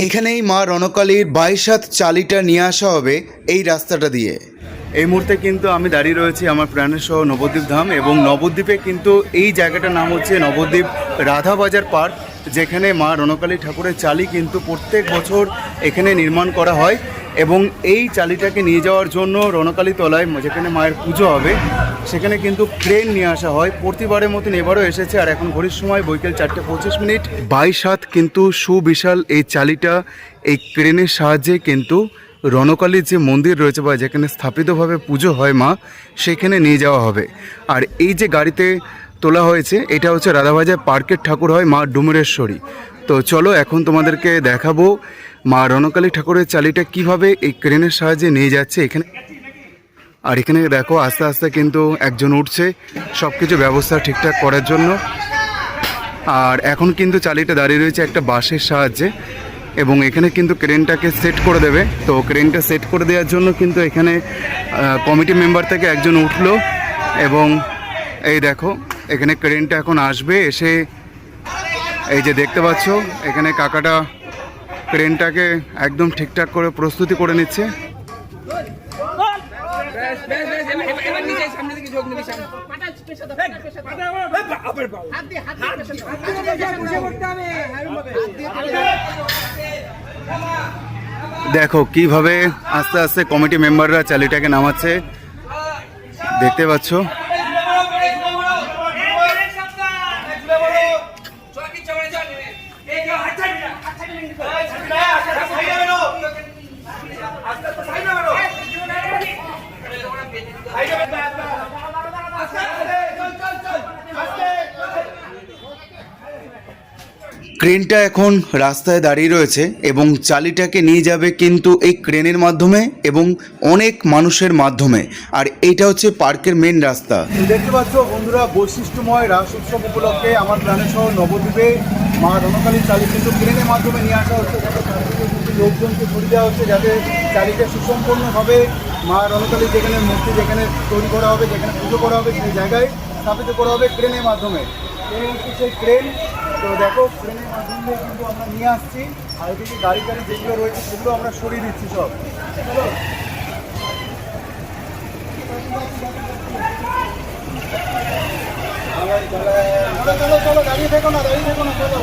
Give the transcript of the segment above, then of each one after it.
এখানেই মা রণকালীর 22 হাত চালিটা নিয়ে আসা হবে এই রাস্তাটা দিয়ে। এই মুহূর্তে কিন্তু আমি দাঁড়িয়ে রয়েছি আমার প্রাণের শহর নবদ্বীপ ধাম, এবং নবদ্বীপে কিন্তু এই জায়গাটার নাম হচ্ছে নবদ্বীপ রাধাবাজার পার্ক, যেখানে মা রণকালী ঠাকুরের চালি কিন্তু প্রত্যেক বছর এখানে নির্মাণ করা হয়। এবং এই চালিটাকে নিয়ে যাওয়ার জন্য রণকালী তলায় যেখানে মায়ের পুজো হবে সেখানে কিন্তু ক্রেন নিয়ে আসা হয়। প্রতিবারের মতন এবারও এসেছে, আর এখন ঘড়ির সময় বৈকাল 4:25। 22 হাত কিন্তু সুবিশাল এই চালিটা এই ক্রেনের সাহায্যে কিন্তু রণকালীর যে মন্দির রয়েছে বা যেখানে স্থাপিতভাবে পুজো হয় মা, সেখানে নিয়ে যাওয়া হবে। আর এই যে গাড়িতে তোলা হয়েছে এটা হচ্ছে রাধাবাজার পার্কের ঠাকুর হয় মা ডুমুরেশ্বরী। তো চলো এখন তোমাদেরকে দেখাবো মা রণকালী ঠাকুরের চালিটা কিভাবে এই ক্রেনের সাহায্যে নিয়ে যাচ্ছে এখানে। আর এখানে দেখো আস্তে আস্তে কিন্তু একজন উঠছে সব কিছু ব্যবস্থা ঠিকঠাক করার জন্য। আর এখন কিন্তু চালিটা দাঁড়িয়ে রয়েছে একটা বাঁশের সাহায্যে, এবং এখানে কিন্তু ক্রেনটাকে সেট করে দেবে। তো ক্রেনটা সেট করে দেওয়ার জন্য কিন্তু এখানে কমিটি মেম্বার থেকে একজন উঠলো, এবং এই দেখো এখানে ক্রেনটা এখন আসবে। এসে এই যে দেখতে পাচ্ছ এখানে কাকাটা ক্রেনটাকে একদম ঠিকঠাক করে প্রস্তুতি করে নিচ্ছে। দেখো কিভাবে আস্তে আস্তে কমিটি মেম্বাররা চালিটাকে নামাচ্ছে, দেখতে পাচ্ছ। ক্রেনটা এখন রাস্তায় দাঁড়িয়ে রয়েছে এবং চালিটাকে নিয়ে যাবে কিন্তু এই ক্রেনের মাধ্যমে এবং অনেক মানুষের মাধ্যমে। আর এইটা হচ্ছে পার্কের মেন রাস্তা। দেখতে পাচ্ছ বন্ধুরা, বৈশিষ্ট্যময় রাস উৎসব উপলক্ষে আমার প্রাণের শহর নবদ্বীপে মা রণকালীর চালি কিন্তু ক্রেনের মাধ্যমে নিয়ে আসা হচ্ছে। লোকজনকে ছড়িয়ে দেওয়া হচ্ছে যাতে চালিটা সুসম্পন্নভাবে মা রণকালীর যেখানে মূর্তি যেখানে তৈরি করা হবে, যেখানে পুজো করা হবে, সেই জায়গায় স্থাপিত করা হবে ক্রেনের মাধ্যমে। এই হচ্ছে সেই ক্রেন। তো দেখো ক্রেনের মাধ্যমে কিন্তু আমরা নিয়ে আসছি, আর এদিকে গাড়ি যেগুলো রয়েছে সেগুলো আমরা সরিয়ে দিচ্ছি সব। চলো চলো চলো, দাঁড়িয়ে থেকো না, দাঁড়িয়ে থেকো না, চলো।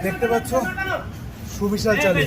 দেখতে পাচ্ছ সুবিশাল চালি।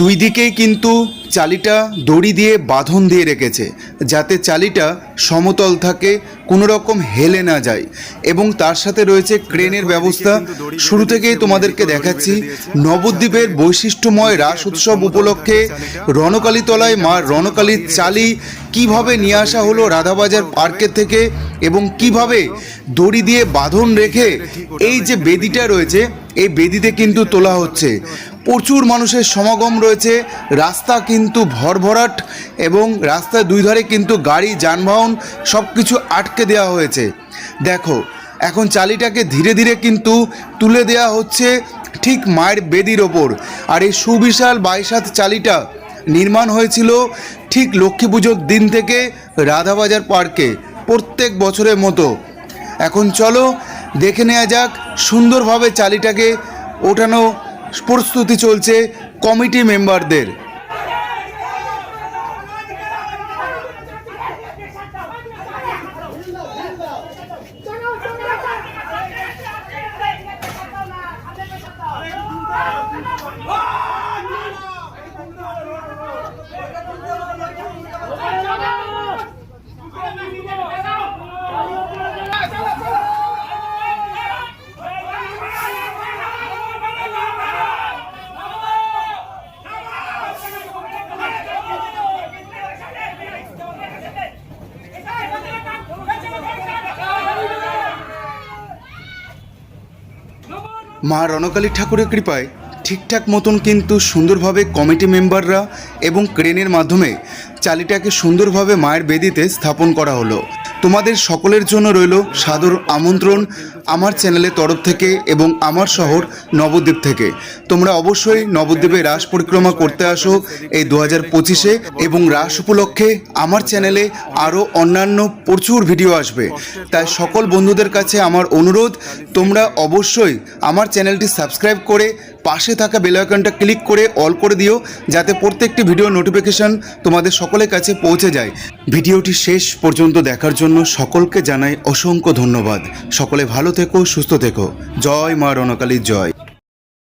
দুই দিকেই কিন্তু চালিটা দড়ি দিয়ে বাঁধন দিয়ে রেখেছে, যাতে চালিটা সমতল থাকে, কোনো রকম হেলে না যায়। এবং তার সাথে রয়েছে ক্রেনের ব্যবস্থা। শুরু থেকেই তোমাদেরকে দেখাচ্ছি নবদ্বীপের বৈশিষ্ট্যময় রাস উৎসব উপলক্ষে রণকালীতলায় মা রণকালীর চালি কিভাবে নিয়ে আসা হলো রাধাবাজার পার্কের থেকে, এবং কিভাবে দড়ি দিয়ে বাঁধন রেখে এই যে বেদিটা রয়েছে এই বেদিতে কিন্তু তোলা হচ্ছে। প্রচুর মানুষের সমাগম রয়েছে, রাস্তা কিন্তু ভরভরাট, এবং রাস্তার দুই ধারে কিন্তু গাড়ি যানবাহন সব কিছু আটকে দেওয়া হয়েছে। দেখো এখন চালিটাকে ধীরে ধীরে কিন্তু তুলে দেওয়া হচ্ছে ঠিক মায়ের বেদির ওপর। আর এই সুবিশাল 22 হাত চালিটা নির্মাণ হয়েছিল ঠিক লক্ষ্মী পুজোর দিন থেকে রাধাবাজার পার্কে প্রত্যেক বছরের মতো। এখন চলো দেখে নেওয়া যাক সুন্দরভাবে চালিটাকে ওঠানো প্রস্তুতি চলছে কমিটি মেম্বারদের। মা রণকালী ঠাকুরের কৃপায় ঠিকঠাক মতন কিন্তু সুন্দরভাবে কমিটি মেম্বাররা এবং ক্রেনের মাধ্যমে চালিটাকে সুন্দরভাবে মায়ের বেদিতে স্থাপন করা হলো। তোমাদের সকলের জন্য রইল সাদর আমন্ত্রণ আমার চ্যানেলের তরফ থেকে এবং আমার শহর নবদ্বীপ থেকে। তোমরা অবশ্যই নবদ্বীপে রাস পরিক্রমা করতে আসো এই 2025-এ, এবং রাস উপলক্ষে আমার চ্যানেলে আরও অন্যান্য প্রচুর ভিডিও আসবে। তাই সকল বন্ধুদের কাছে আমার অনুরোধ, তোমরা অবশ্যই আমার চ্যানেলটি সাবস্ক্রাইব করে পাশে থাকা বেল আইকনটা ক্লিক করে অল করে দিও, যাতে প্রত্যেকটি ভিডিও নোটিফিকেশন তোমাদের সকলের কাছে পৌঁছে যায়। ভিডিওটি শেষ পর্যন্ত দেখার জন্য সকলকে জানাই অসংখ্য ধন্যবাদ। সকলে ভালো থেকো, সুস্থ থেকো। জয় মা রণকালী, জয়।